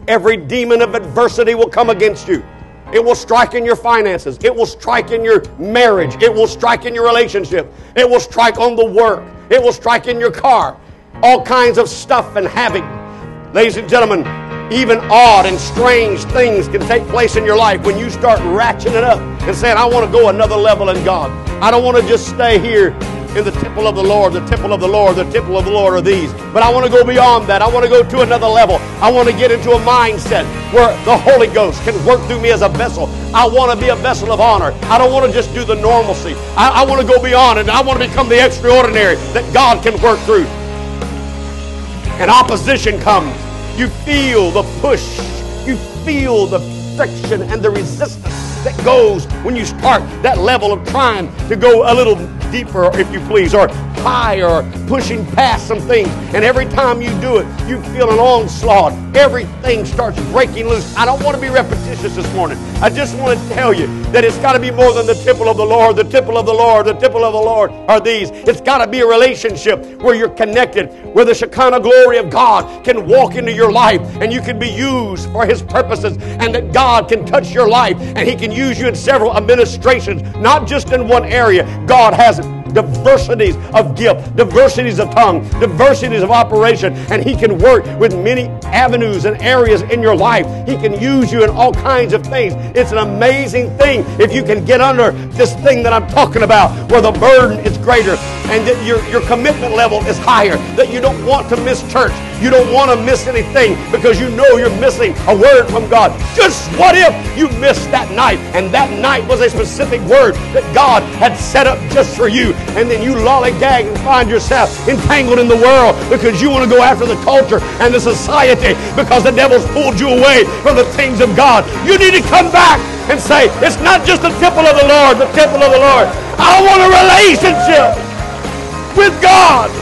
Every demon of adversity will come against you. It will strike in your finances. It will strike in your marriage. It will strike in your relationship. It will strike on the work. It will strike in your car. All kinds of stuff and havoc. Ladies and gentlemen, even odd and strange things can take place in your life when you start ratcheting it up and saying, I want to go another level in God. I don't want to just stay here in the temple of the Lord, the temple of the Lord, the temple of the Lord are these. But I want to go beyond that. I want to go to another level. I want to get into a mindset where the Holy Ghost can work through me as a vessel. I want to be a vessel of honor. I don't want to just do the normalcy. I want to go beyond it. I want to become the extraordinary that God can work through. And opposition comes. You feel the push. You feel the friction and the resistance that goes when you start that level of trying to go a little deeper, if you please, or higher, or pushing past some things. And every time you do it, you feel an onslaught. Everything starts breaking loose. I don't want to be repetitious this morning. I just want to tell you that it's got to be more than the temple of the Lord, the temple of the Lord, the temple of the Lord are these. It's got to be a relationship where you're connected, where the Shekinah glory of God can walk into your life and you can be used for His purposes, and that God can touch your life and He can use you in several administrations, not just in one area. God has diversities of gift, diversities of tongue, diversities of operation, and He can work with many avenues and areas in your life. He can use you in all kinds of things. It's an amazing thing if you can get under this thing that I'm talking about, where the burden is greater and that your commitment level is higher, that you don't want to miss church. You don't want to miss anything because you know you're missing a word from God. Just what if you missed that night, and that night was a specific word that God had set up just for you, and then you lollygag and find yourself entangled in the world because you want to go after the culture and the society because the devil's pulled you away from the things of God. You need to come back and say, it's not just the temple of the Lord, the temple of the Lord. I want a relationship with God.